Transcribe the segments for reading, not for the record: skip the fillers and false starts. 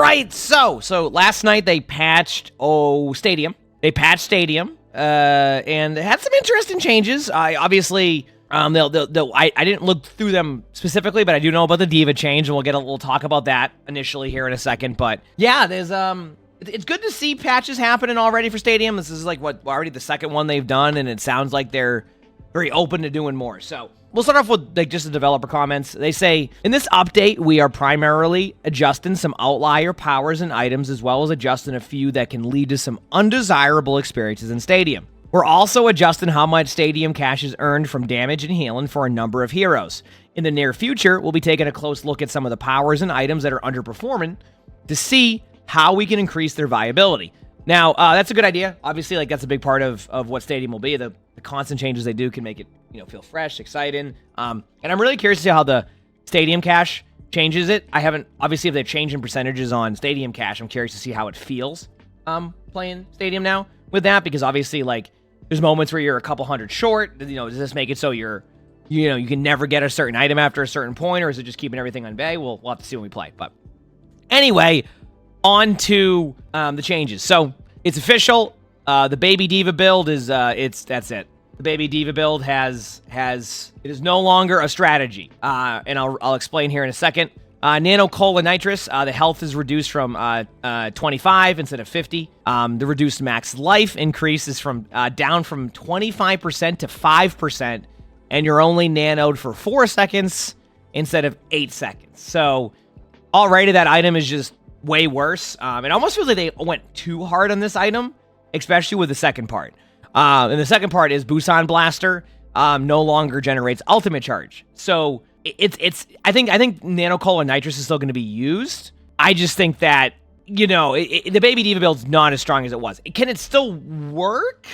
right, so last night they patched Stadium. They patched Stadium, and had some interesting changes. Obviously, I didn't look through them specifically, but I do know about the D.Va change, and we'll talk about that initially here in a second. But yeah, there's it's good to see patches happening already for Stadium. This is like already the second one they've done, and it sounds like they're very open to doing more. So we'll start off with like just the developer comments. They say, in this update, we are primarily adjusting some outlier powers and items, as well as adjusting a few that can lead to some undesirable experiences in Stadium. We're also adjusting how much Stadium cash is earned from damage and healing for a number of heroes. In the near future, we'll be taking a close look at some of the powers and items that are underperforming to see how we can increase their viability. Now, that's a good idea. Obviously, like that's a big part of what Stadium will be. The constant changes they do can make it, feel fresh, exciting. And I'm really curious to see how the Stadium cash changes it. I haven't, obviously, if they're changing percentages on Stadium cash, I'm curious to see how it feels playing Stadium now with that, because obviously, like, there's moments where you're a couple hundred short. Does this make it so you can never get a certain item after a certain point, or is it just keeping everything on bay? We'll have to see when we play. But anyway, on to the changes. So it's official. The baby D.Va build is that's it. The baby D.Va build it is no longer a strategy. And I'll explain here in a second. Nanocolonitrous, the health is reduced from 25 instead of 50. The reduced max life increase is down from 25% to 5%, and you're only nanoed for 4 seconds instead of 8 seconds. So already that item is just way worse. It almost feels like they went too hard on this item, especially with the second part. And the second part is Busan Blaster no longer generates ultimate charge. So I think Nanocolonitrous is still going to be used. I just think that, the baby D.Va build's not as strong as it was. Can it still work?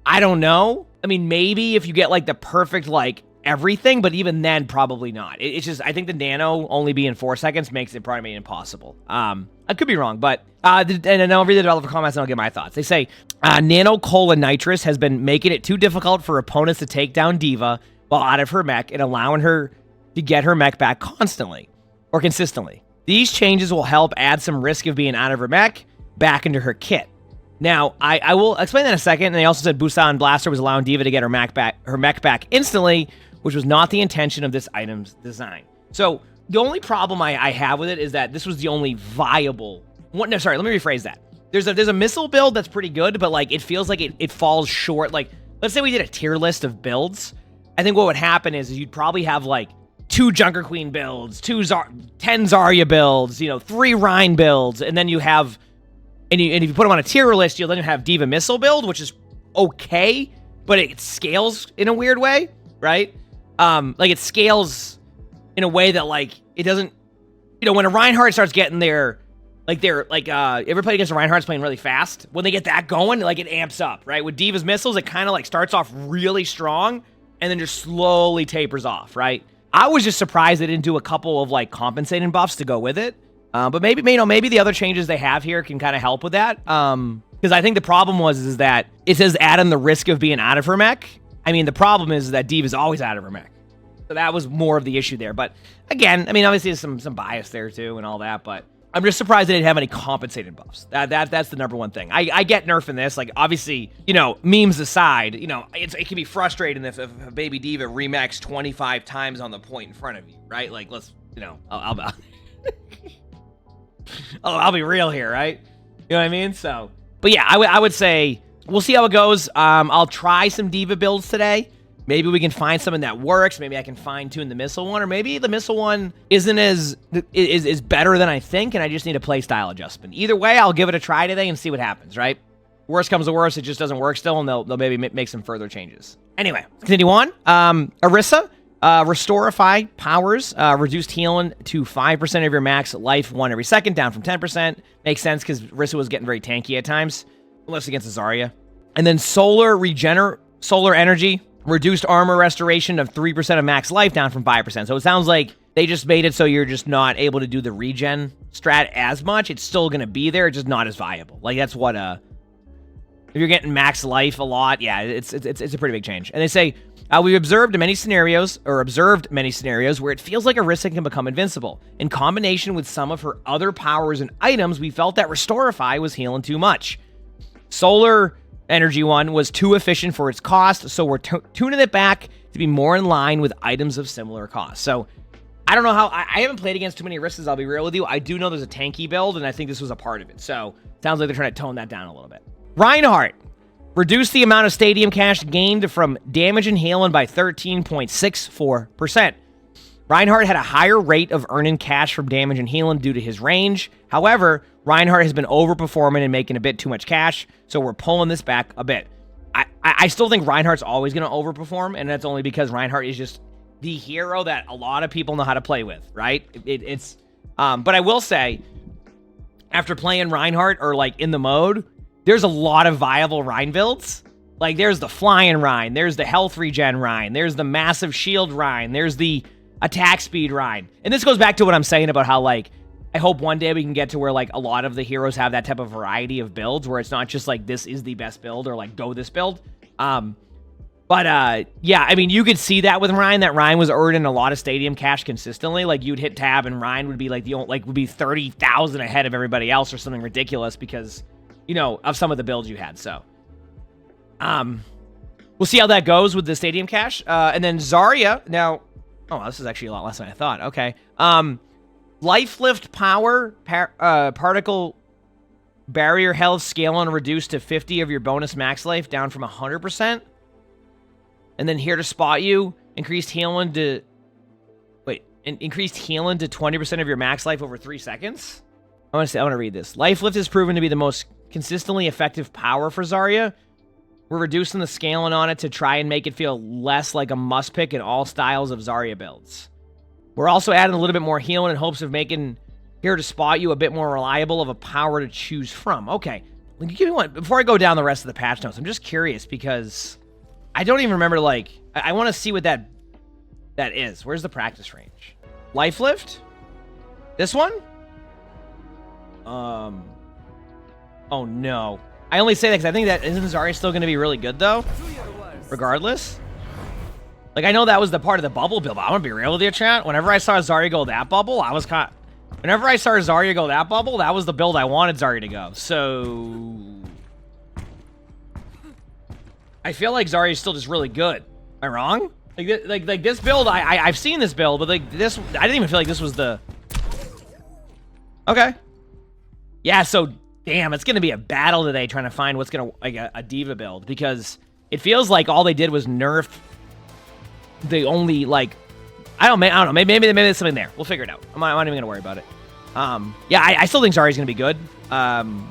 I don't know. I mean, maybe if you get like the perfect, like, everything, but even then, probably not. It's just, I think the nano only being 4 seconds makes it probably impossible. I could be wrong, but, and then I'll read the developer comments and I'll get my thoughts. They say, Nanocolonitrous has been making it too difficult for opponents to take down D.Va while out of her mech and allowing her to get her mech back constantly or consistently. These changes will help add some risk of being out of her mech back into her kit. Now, I will explain that in a second. And they also said Busan Blaster was allowing D.Va to get her mech back instantly, which was not the intention of this item's design. So the only problem I have with it is that this was the only viable one. No, sorry, let me rephrase that. There's a missile build that's pretty good, but like it feels like it falls short. Like, let's say we did a tier list of builds. I think what would happen is you'd probably have like 2 Junker Queen builds, 10 Zarya builds, 3 Rein builds, and then you have, and if you put them on a tier list, you'll then have D.Va missile build, which is okay, but it scales in a weird way, right? Like it scales in a way that like it doesn't, when a Reinhardt starts getting everybody against a Reinhardt's playing really fast. When they get that going, like it amps up, right? With D.Va's missiles, it kind of like starts off really strong and then just slowly tapers off, right? I was just surprised they didn't do a couple of like compensating buffs to go with it. But maybe the other changes they have here can kind of help with that. Because I think the problem is that it says add in the risk of being out of her mech. I mean, the problem is that D.Va's always out of her mech. So that was more of the issue there. But again, I mean, obviously there's some bias there too and all that, but I'm just surprised they didn't have any compensated buffs. That's the number one thing. I get nerfing this. Like, obviously, memes aside, it can be frustrating if a baby D.Va remax 25 times on the point in front of you, right? Like, let's, I'll be real here, right? You know what I mean? So, but yeah, I would say we'll see how it goes. I'll try some D.Va builds today. Maybe we can find something that works. Maybe I can fine-tune the missile one, or maybe the missile one isn't is better than I think, and I just need a play style adjustment. Either way, I'll give it a try today and see what happens, right? Worst comes to worst, it just doesn't work still, and they'll maybe make some further changes. Anyway, let's continue on. Orisa, Restorify powers, reduced healing to 5% of your max life 1 every second, down from 10%. Makes sense because Orisa was getting very tanky at times, unless against a Zarya. And then solar energy, reduced armor restoration of 3% of max life, down from 5%. So it sounds like they just made it so you're just not able to do the regen strat as much. It's still going to be there, just not as viable. Like, that's what If you're getting max life a lot, yeah, it's a pretty big change. And they say, we've observed many scenarios where it feels like Orisa can become invincible. In combination with some of her other powers and items, we felt that Restorify was healing too much. Solar Energy one was too efficient for its cost, so we're tuning it back to be more in line with items of similar cost. So, I don't know how... I haven't played against too many Orisas, I'll be real with you. I do know there's a tanky build, and I think this was a part of it. So, sounds like they're trying to tone that down a little bit. Reinhardt. Reduce the amount of stadium cash gained from damage and healing by 13.64%. Reinhardt had a higher rate of earning cash from damage and healing due to his range. However, Reinhardt has been overperforming and making a bit too much cash, so we're pulling this back a bit. I still think Reinhardt's always going to overperform, and that's only because Reinhardt is just the hero that a lot of people know how to play with, right? But I will say, after playing Reinhardt or like in the mode, there's a lot of viable Rein builds. Like, there's the flying Rein, there's the health regen Rein, there's the massive shield Rein, there's the attack speed Rein. And this goes back to what I'm saying about how, like, I hope one day we can get to where, like, a lot of the heroes have that type of variety of builds where it's not just, like, this is the best build or, like, go this build. Yeah, I mean, you could see that with Rein, that Rein was earning a lot of stadium cash consistently. Like, you'd hit tab and Rein would be, like, would be 30,000 ahead of everybody else or something ridiculous because, you know, of some of the builds you had. So, we'll see how that goes with the stadium cash. And then Zarya, now... Oh, this is actually a lot less than I thought. Okay. Life lift power, particle barrier health scaling reduced to 50 of your bonus max life, down from 100%. And then here to spot you, increased healing to... Wait, increased healing to 20% of your max life over 3 seconds? I want to read this. Life lift is proven to be the most consistently effective power for Zarya. We're reducing the scaling on it to try and make it feel less like a must-pick in all styles of Zarya builds. We're also adding a little bit more healing in hopes of making Here to Spot You a bit more reliable of a power to choose from. Okay, give me one. Before I go down the rest of the patch notes, I'm just curious because I don't even remember, like, I want to see what that is. Where's the practice range? Life lift? This one? Oh no. I only say that because I think that isn't Zarya still going to be really good, though? Regardless? Like, I know that was the part of the bubble build, but I'm going to be real with you, chat. Whenever I saw Zarya go that bubble, I was kind of... Whenever I saw Zarya go that bubble, that was the build I wanted Zarya to go. So... I feel like Zarya is still just really good. Am I wrong? Like this build, I've seen this build, but like this... I didn't even feel like this was the... Okay. Yeah, so... Damn, it's going to be a battle today trying to find what's going to, like, a diva build, because it feels like all they did was nerf the only, like, I don't know, maybe there's something there. We'll figure it out. I'm not even going to worry about it. Yeah, I still think Zarya's going to be good.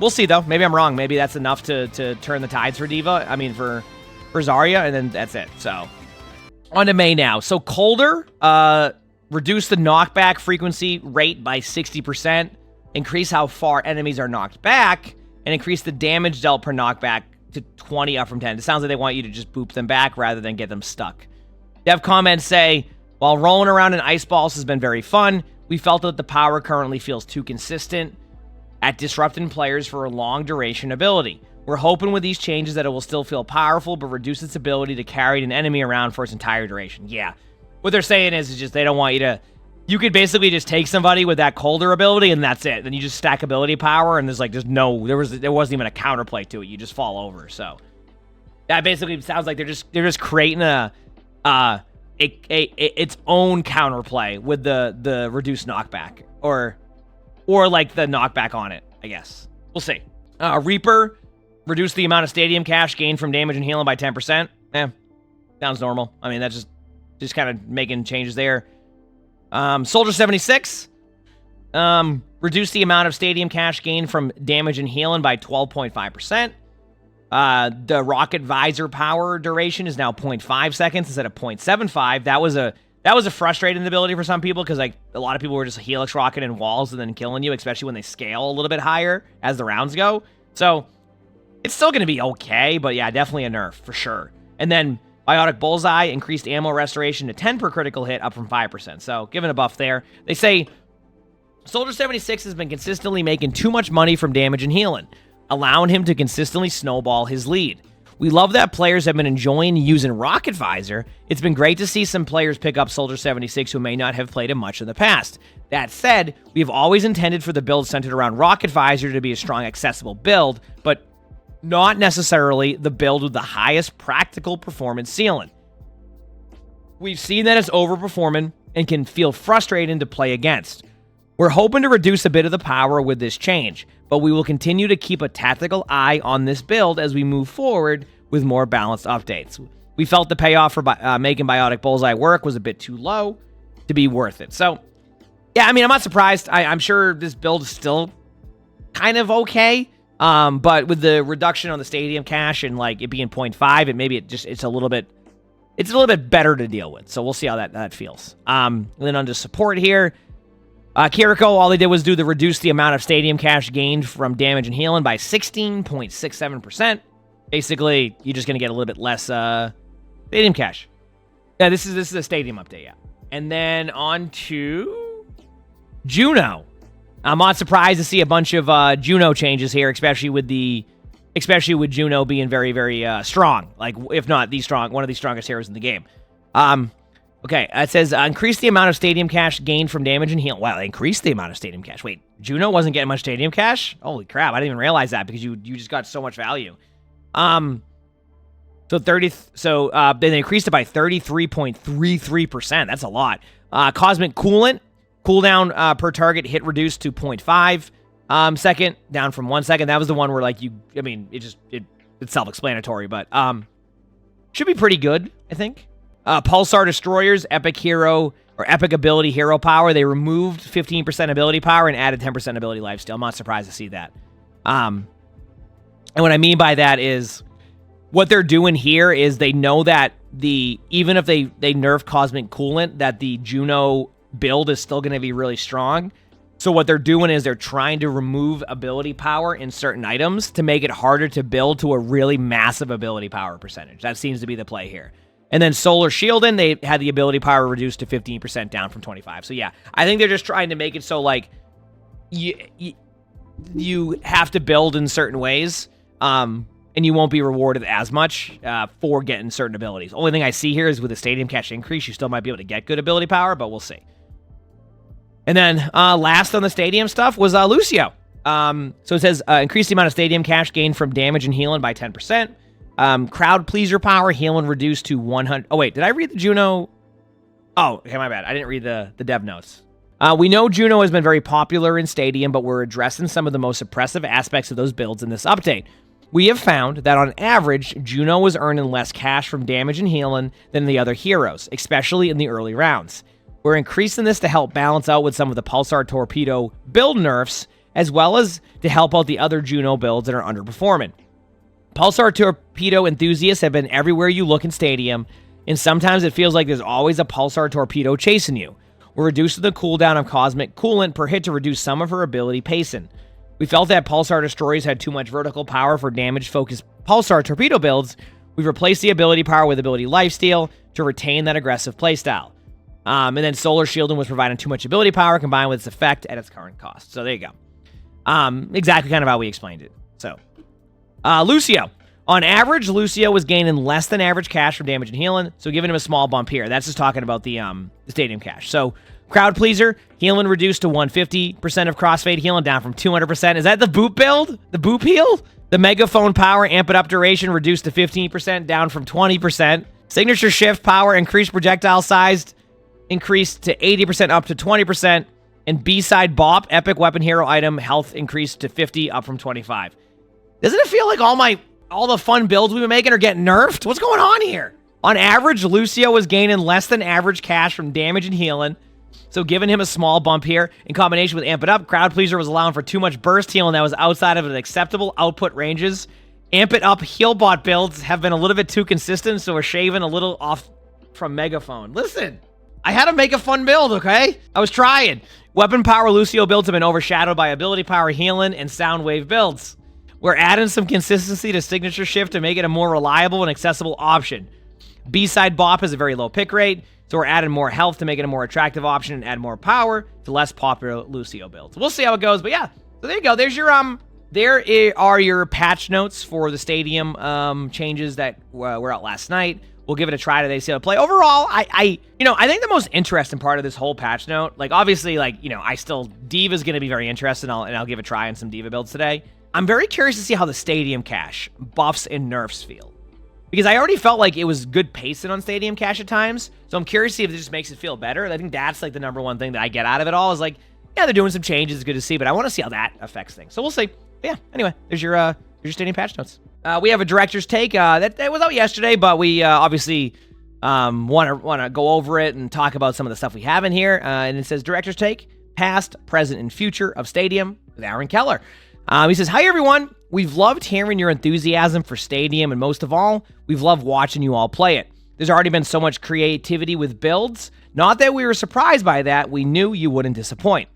We'll see, though. Maybe I'm wrong. Maybe that's enough to turn the tides for diva. I mean, for Zarya, and then that's it. So, on to Mei now. So, Colder, reduce the knockback frequency rate by 60%. Increase how far enemies are knocked back, and increase the damage dealt per knockback to 20 up from 10. It sounds like they want you to just boop them back rather than get them stuck. Dev comments say, while rolling around in ice balls has been very fun, we felt that the power currently feels too consistent at disrupting players for a long duration ability. We're hoping with these changes that it will still feel powerful, but reduce its ability to carry an enemy around for its entire duration. Yeah. What they're saying is just they don't want you to... You could basically just take somebody with that Colder ability, and that's it. Then you just stack ability power, and there wasn't even a counterplay to it. You just fall over. So that basically sounds like they're just creating its own counterplay with the reduced knockback, or like the knockback on it. I guess we'll see. Reaper, reduce the amount of stadium cash gained from damage and healing by 10%. Sounds normal. I mean, that's just kind of making changes there. Soldier 76, reduce the amount of stadium cash gained from damage and healing by 12.5%. The rocket visor power duration is now 0.5 seconds instead of 0.75. That was a frustrating ability for some people, because like a lot of people were just helix rocketing walls and then killing you, especially when they scale a little bit higher as the rounds go. So it's still going to be okay, but yeah, definitely a nerf for sure. And then Biotic Bullseye, increased ammo restoration to 10 per critical hit, up from 5%. So, given a buff there. They say, Soldier 76 has been consistently making too much money from damage and healing. allowing him to consistently snowball his lead. We love that players have been enjoying using Rocket Visor. It's been great to see some players pick up Soldier 76 who may not have played him much in the past. That said, we've always intended for the build centered around Rocket Visor to be a strong, accessible build, but not necessarily the build with the highest practical performance ceiling. We've seen that it's overperforming and can feel frustrating to play against. We're hoping to reduce a bit of the power with this change, but we will continue to keep a tactical eye on this build as we move forward with more balanced updates. We felt the payoff for making Biotic Bullseye work was a bit too low to be worth it. So, yeah, I mean, I'm not surprised. I'm sure this build is still kind of okay, but with the reduction on the stadium cache and like it being 0.5, and maybe it's a little bit better to deal with. So we'll see how that feels. And then on to support here. Kiriko, all they did was reduce the amount of stadium cache gained from damage and healing by 16.67%. Basically, you're just going to get a little bit less stadium cache. Yeah, this is a stadium update, yeah. And then on to Juno. I'm not surprised to see a bunch of Juno changes here, especially with Juno being very, very strong. Like, if not the strong, one of the strongest heroes in the game. Okay, it says, increase the amount of stadium cache gained from damage and heal. Wow, they increased the amount of stadium cache. Wait, Juno wasn't getting much stadium cache? Holy crap, I didn't even realize that because you just got so much value. Then they increased it by 33.33%. That's a lot. Cosmic Coolant, cooldown per target hit reduced to 0.5 second, down from 1 second. That was the one where, like, it's self-explanatory, but should be pretty good, I think. Pulsar Destroyers, epic hero, or epic ability hero power. They removed 15% ability power and added 10% ability lifesteal. I'm not surprised to see that. And what I mean by that is, what they're doing here is they know that even if they nerf Cosmic Coolant, that the Juno build is still going to be really strong. So what they're doing is they're trying to remove ability power in certain items to make it harder to build to a really massive ability power percentage. That seems to be the play here. And then Solar Shielding, they had the ability power reduced to 15%, down from 25%. So yeah, I think they're just trying to make it so, like, you have to build in certain ways, and you won't be rewarded as much for getting certain abilities. Only thing I see here is with the stadium cache increase, you still might be able to get good ability power, but we'll see. And then last on the stadium stuff was Lucio. So it says, increase the amount of stadium cache gained from damage and healing by 10%. Crowd pleaser power, healing reduced to 100. Oh, wait, did I read the Juno? Oh, okay, my bad. I didn't read the dev notes. We know Juno has been very popular in Stadium, but we're addressing some of the most oppressive aspects of those builds in this update. We have found that on average, Juno was earning less cash from damage and healing than the other heroes, especially in the early rounds. We're increasing this to help balance out with some of the Pulsar Torpedo build nerfs, as well as to help out the other Juno builds that are underperforming. Pulsar Torpedo enthusiasts have been everywhere you look in Stadium, and sometimes it feels like there's always a Pulsar Torpedo chasing you. We're reducing the cooldown of Cosmic Coolant per hit to reduce some of her ability pacing. We felt that Pulsar Destroyers had too much vertical power for damage-focused Pulsar Torpedo builds. We've replaced the ability power with ability lifesteal to retain that aggressive playstyle. And then Solar Shielding was providing too much ability power combined with its effect at its current cost. So there you go. Exactly kind of how we explained it. So, Lucio. On average, Lucio was gaining less than average cash from damage and healing, so giving him a small bump here. That's just talking about the stadium cash. So, Crowd Pleaser, healing reduced to 150% of crossfade healing, down from 200%. Is that the boop build? The boop heal? The Megaphone power, amp it up duration, reduced to 15%, down from 20%. Signature shift power, increased projectile size, increased to 80%, up to 20%. And B-side bop, epic weapon hero item, health increased to 50, up from 25. Doesn't it feel like all the fun builds we've been making are getting nerfed? What's going on here? On average, Lucio was gaining less than average cash from damage and healing, so giving him a small bump here. In combination with Amp It Up, Crowd Pleaser was allowing for too much burst healing that was outside of an acceptable output ranges. Amp It Up Healbot builds have been a little bit too consistent, so we're shaving a little off from Megaphone. Listen, I had to make a fun build, okay? I was trying. Weapon power Lucio builds have been overshadowed by ability power healing and sound wave builds. We're adding some consistency to Signature Shift to make it a more reliable and accessible option. B-side bop has a very low pick rate, so we're adding more health to make it a more attractive option and add more power to less popular Lucio builds. We'll see how it goes, but yeah. So there you go. There's your are your patch notes for the stadium changes that were out last night. We'll give it a try today, see how it play. Overall, I think the most interesting part of this whole patch note, like obviously, like, Diva's going to be very interesting, and I'll give a try on some Diva builds today. I'm very curious to see how the Stadium Cache buffs and nerfs feel. Because I already felt like it was good pacing on Stadium Cache at times, so I'm curious to see if it just makes it feel better. I think that's like the number one thing that I get out of it all is like, yeah, they're doing some changes, it's good to see, but I want to see how that affects things. So we'll see. But yeah, anyway, there's your Stadium patch notes. We have a director's take that was out yesterday, but we obviously want to go over it and talk about some of the stuff we have in here. And it says director's take, past, present, and future of Stadium with Aaron Keller. He says, hi, everyone. We've loved hearing your enthusiasm for Stadium, and most of all, we've loved watching you all play it. There's already been so much creativity with builds. Not that we were surprised by that. We knew you wouldn't disappoint.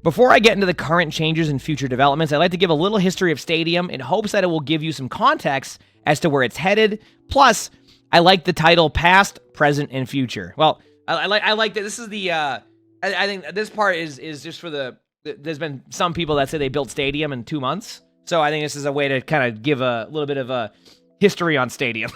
Before I get into the current changes and future developments, I'd like to give a little history of Stadium in hopes that it will give you some context as to where it's headed. Plus, I like the title past, present, and future. Well, I like that. This is the, I think this part is just for the, there's been some people that say they built Stadium in 2 months. So I think this is a way to kind of give a little bit of a history on Stadium.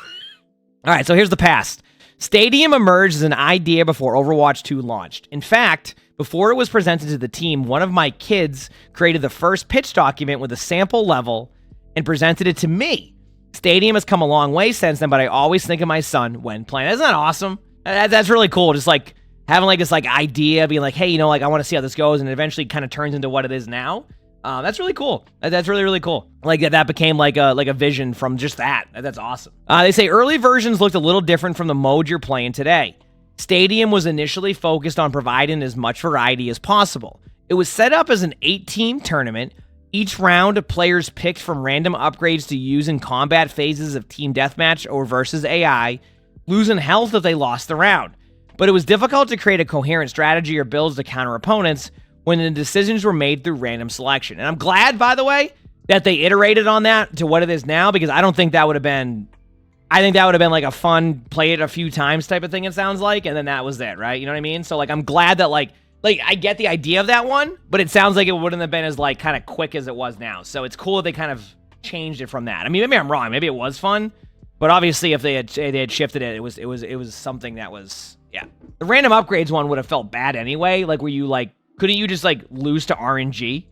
All right, so here's the past. Stadium emerged as an idea before Overwatch 2 launched. In fact, before it was presented to the team, one of my kids created the first pitch document with a sample level and presented it to me. Stadium has come a long way since then, but I always think of my son when playing. Isn't that awesome? That's really cool. Just like having like this like idea, being like, hey, I want to see how this goes, and it eventually kind of turns into what it is now. That's really cool. That's really, really cool. Like that became like a vision from just that. That's awesome. They say early versions looked a little different from the mode you're playing today. Stadium was initially focused on providing as much variety as possible. It was set up as an 8-team tournament. Each round, players picked from random upgrades to use in combat phases of team deathmatch or versus AI, losing health if they lost the round. But it was difficult to create a coherent strategy or builds to counter opponents when the decisions were made through random selection. And I'm glad, by the way, that they iterated on that to what it is now, because I don't think that would have been... I think that would have been like a fun play it a few times type of thing, it sounds like, and then that was it, right? You know what I mean? So, like, I'm glad that, like I get the idea of that one, but it sounds like it wouldn't have been as, like, kind of quick as it was now. So it's cool that they kind of changed it from that. I mean, maybe I'm wrong. Maybe it was fun, but obviously if they had shifted it, it was something that was, yeah. The random upgrades one would have felt bad anyway. Like, were you, like, couldn't you just, like, lose to RNG?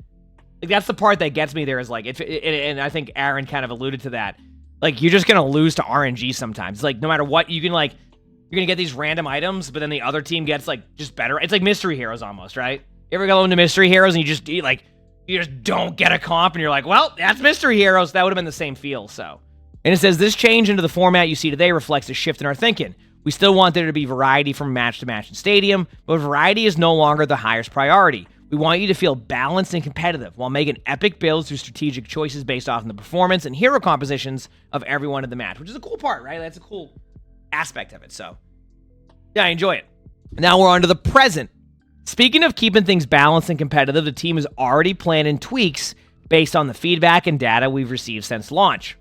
Like, that's the part that gets me there is, like, and I think Aaron kind of alluded to that. Like, you're just going to lose to RNG sometimes. Like, no matter what, you can, like, you're going to get these random items, but then the other team gets, like, just better. It's like Mystery Heroes almost, right? You ever go into Mystery Heroes and you just don't get a comp and you're like, well, that's Mystery Heroes. That would have been the same feel, so. And it says, this change into the format you see today reflects a shift in our thinking. We still want there to be variety from match to match in Stadium, but variety is no longer the highest priority. We want you to feel balanced and competitive while making epic builds through strategic choices based off on the performance and hero compositions of everyone in the match, which is a cool part, right? That's a cool aspect of it, so. Yeah, I enjoy it. Now we're on to the present. Speaking of keeping things balanced and competitive, the team is already planning tweaks based on the feedback and data we've received since launch.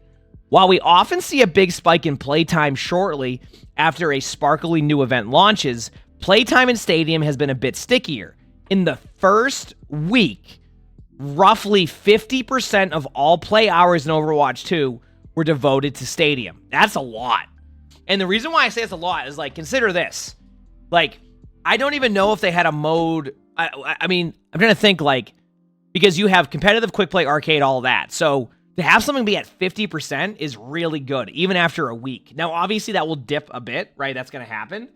While we often see a big spike in playtime shortly after a sparkly new event launches, playtime in Stadium has been a bit stickier. In the first week, roughly 50% of all play hours in Overwatch 2 were devoted to Stadium. That's a lot. And the reason why I say it's a lot is, like, consider this. Like, I don't even know if they had a mode. I mean, I'm trying to think, like, because you have competitive, quick play, arcade, all that. So to have something be at 50% is really good, even after a week. Now, obviously, that will dip a bit, right? That's going to happen.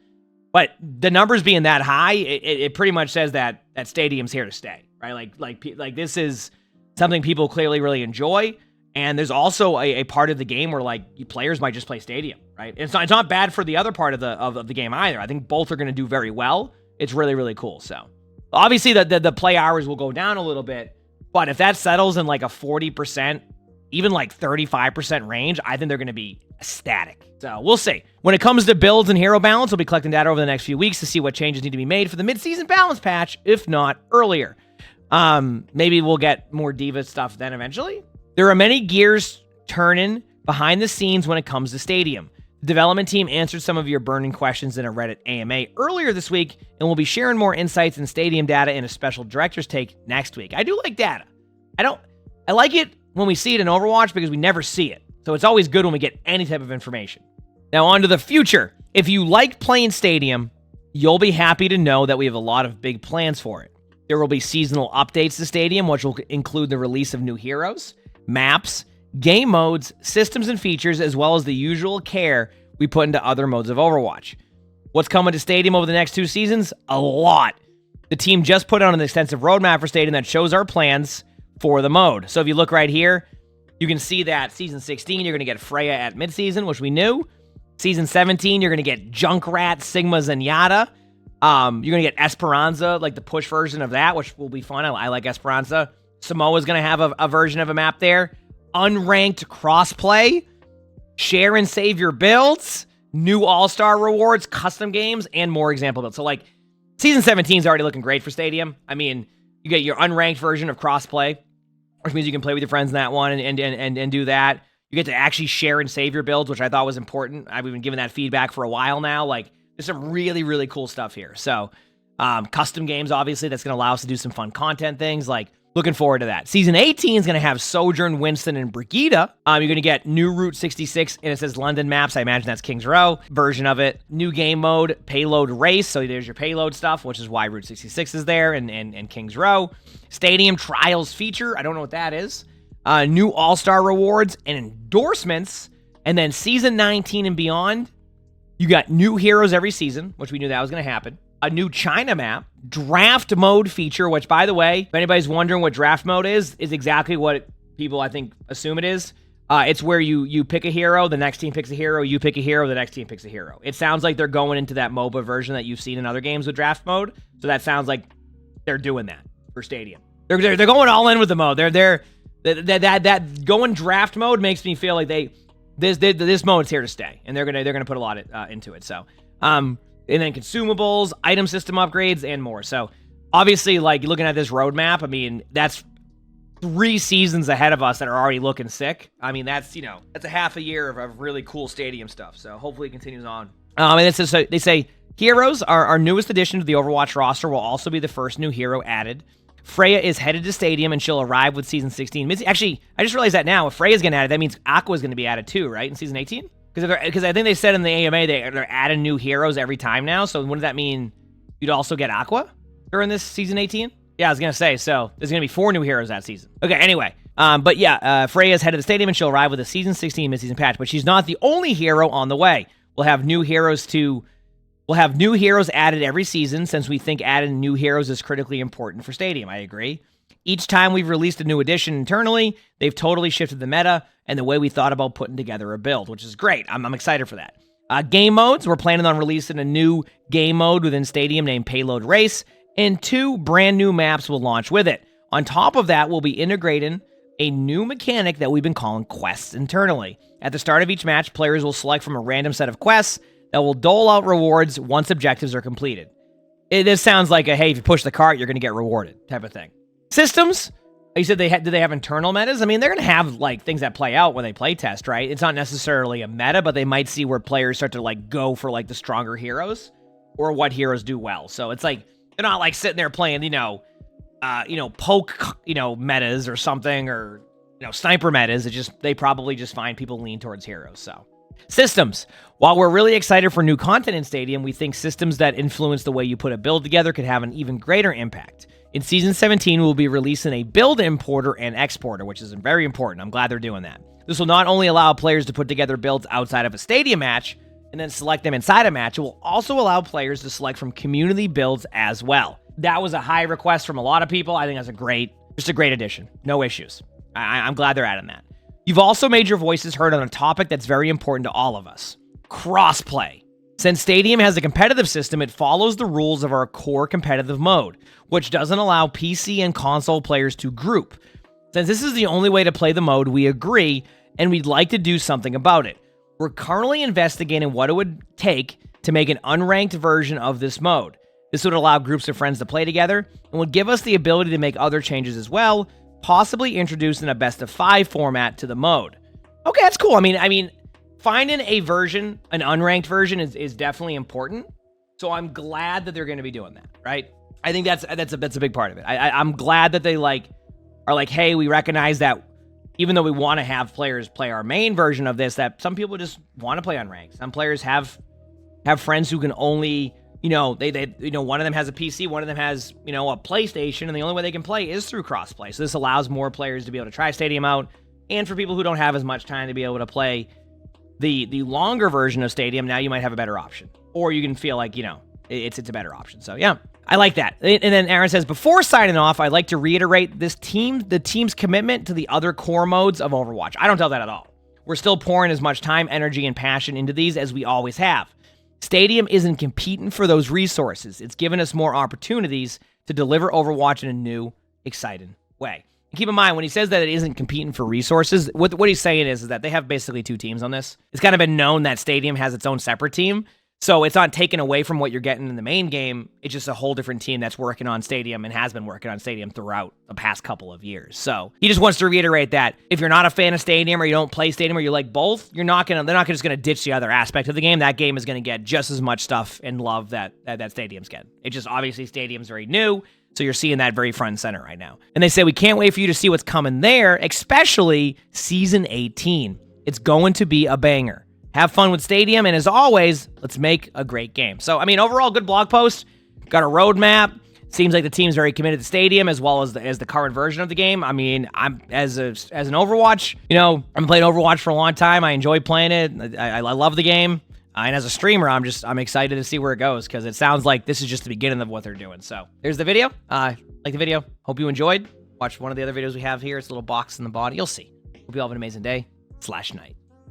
But the numbers being that high, it pretty much says that Stadium's here to stay, right? Like this is something people clearly really enjoy, and there's also a part of the game where, like, players might just play Stadium, right? It's not bad for the other part of the game either. I think both are going to do very well. It's really, really cool. So obviously the play hours will go down a little bit, but if that settles in like a 40%, even like 35% range, I think they're going to be ecstatic. So we'll see. When it comes to builds and hero balance, we'll be collecting data over the next few weeks to see what changes need to be made for the mid-season balance patch, if not earlier. Maybe we'll get more Diva stuff then eventually. There are many gears turning behind the scenes when it comes to Stadium. The development team answered some of your burning questions in a Reddit AMA earlier this week, and we'll be sharing more insights and Stadium data in a special director's take next week. I do like data. I like it when we see it in Overwatch because we never see it. So it's always good when we get any type of information. Now on to the future. If you like playing Stadium, you'll be happy to know that we have a lot of big plans for it. There will be seasonal updates to Stadium, which will include the release of new heroes, maps, game modes, systems and features, as well as the usual care we put into other modes of Overwatch. What's coming to Stadium over the next 2 seasons? A lot. The team just put out an extensive roadmap for Stadium that shows our plans for the mode. So if you look right here, you can see that Season 16, you're going to get Freya at midseason, which we knew. Season 17, you're going to get Junkrat, Sigma, Zenyatta. You're going to get Esperanza, like the push version of that, which will be fun. I like Esperanza. Samoa's going to have a version of a map there. Unranked crossplay. Share and save your builds. New all-star rewards, custom games, and more example builds. So, like, Season 17 is already looking great for Stadium. I mean, you get your unranked version of crossplay, which means you can play with your friends in that one and do that. You get to actually share and save your builds, which I thought was important. I've been giving that feedback for a while now. Like, there's some really, really cool stuff here. So, custom games, obviously, that's going to allow us to do some fun content things. Like, looking forward to that. Season 18 is going to have Sojourn, Winston, and Brigitte. You're going to get new Route 66, and it says London maps. I imagine that's Kings Row version of it. New game mode, payload race. So there's your payload stuff, which is why Route 66 is there, and Kings Row. Stadium Trials feature. I don't know what that is. New all-star rewards and endorsements. And then Season 19 and beyond, you got new heroes every season, which we knew that was going to happen. A new China map, draft mode feature, which, by the way, if anybody's wondering what draft mode is exactly what people, I think, assume it is. It's where you pick a hero, the next team picks a hero, you pick a hero, the next team picks a hero. It sounds like they're going into that MOBA version that you've seen in other games with draft mode. So that sounds like they're doing that for Stadium. They're going all in with the mode. That going draft mode makes me feel like this mode's here to stay, and they're gonna put a lot into it. So and then consumables, item system upgrades, and more. So, obviously, like, looking at this roadmap, I mean, that's 3 seasons ahead of us that are already looking sick. I mean, that's a half a year of really cool Stadium stuff. So, hopefully it continues on. And it says, so they say, heroes, our newest addition to the Overwatch roster, will also be the first new hero added. Freya is headed to Stadium, and she'll arrive with Season 16. Actually, I just realized that now. If Freya's getting added, that means Aqua's going to be added too, right, in Season 18? Because I think they said in the AMA they're adding new heroes every time now. So wouldn't that mean you'd also get Aqua during this Season 18? Yeah, I was going to say. So there's going to be 4 new heroes that season. Okay, anyway. But yeah, Freya's headed to the Stadium, and she'll arrive with a Season 16 mid-season patch. But she's not the only hero on the way. We'll have new heroes added every season, since we think adding new heroes is critically important for Stadium. I agree. Each time we've released a new addition internally, they've totally shifted the meta and the way we thought about putting together a build, which is great. I'm excited for that. Game modes, we're planning on releasing a new game mode within Stadium named Payload Race, and 2 brand new maps will launch with it. On top of that, we'll be integrating a new mechanic that we've been calling quests internally. At the start of each match, players will select from a random set of quests that will dole out rewards once objectives are completed. This sounds like a, hey, if you push the cart, you're going to get rewarded type of thing. Systems, you said do they have internal metas? I mean, they're going to have, like, things that play out when they play test, right? It's not necessarily a meta, but they might see where players start to, like, go for, like, the stronger heroes or what heroes do well. So it's like, they're not, like, sitting there playing, poke, metas or something, or, sniper metas. They probably just find people lean towards heroes, so. Systems. While we're really excited for new content in Stadium, we think systems that influence the way you put a build together could have an even greater impact. In Season 17, we'll be releasing a build importer and exporter, which is very important. I'm glad they're doing that. This will not only allow players to put together builds outside of a Stadium match and then select them inside a match, it will also allow players to select from community builds as well. That was a high request from a lot of people. I think that's just a great addition. No issues. I'm glad they're adding that. You've also made your voices heard on a topic that's very important to all of us: crossplay. Since Stadium has a competitive system, it follows the rules of our core competitive mode, which doesn't allow PC and console players to group. Since this is the only way to play the mode, we agree, and we'd like to do something about it. We're currently investigating what it would take to make an unranked version of this mode. This would allow groups of friends to play together, and would give us the ability to make other changes as well, possibly introducing a best of 5 format to the mode. Okay, that's cool. I mean, finding a version, an unranked version, is definitely important. So I'm glad that they're going to be doing that, right? I think that's a big part of it. I'm glad that they are like, hey, we recognize that even though we want to have players play our main version of this, that some people just want to play on ranked. Some players have friends who can only, one of them has a PC, one of them has, a PlayStation, and the only way they can play is through crossplay. So this allows more players to be able to try Stadium out, and for people who don't have as much time to be able to play the longer version of Stadium, now you might have a better option. Or you can feel like, it's a better option. So yeah, I like that. And then Aaron says, before signing off, I'd like to reiterate the team's commitment to the other core modes of Overwatch. I don't doubt that at all. We're still pouring as much time, energy, and passion into these as we always have. Stadium isn't competing for those resources. It's given us more opportunities to deliver Overwatch in a new, exciting way. And keep in mind, when he says that it isn't competing for resources, what he's saying is that they have basically 2 teams on this. It's kind of been known that Stadium has its own separate team. So it's not taken away from what you're getting in the main game. It's just a whole different team that's working on Stadium and has been working on Stadium throughout the past couple of years. So he just wants to reiterate that if you're not a fan of Stadium or you don't play Stadium or you like both, they're not just gonna ditch the other aspect of the game. That game is gonna get just as much stuff and love that Stadium's getting. It's just obviously Stadium's very new, so you're seeing that very front and center right now. And they say we can't wait for you to see what's coming there, especially Season 18. It's going to be a banger. Have fun with Stadium, and as always, let's make a great game. So, overall, good blog post. Got a roadmap. Seems like the team's very committed to Stadium as well as the current version of the game. I'm as an Overwatch, I've been playing Overwatch for a long time. I enjoy playing it. I love the game. And as a streamer, I'm excited to see where it goes because it sounds like this is just the beginning of what they're doing. So, there's the video. Like the video. Hope you enjoyed. Watch one of the other videos we have here. It's a little box in the body. You'll see. Hope you all have an amazing day/night.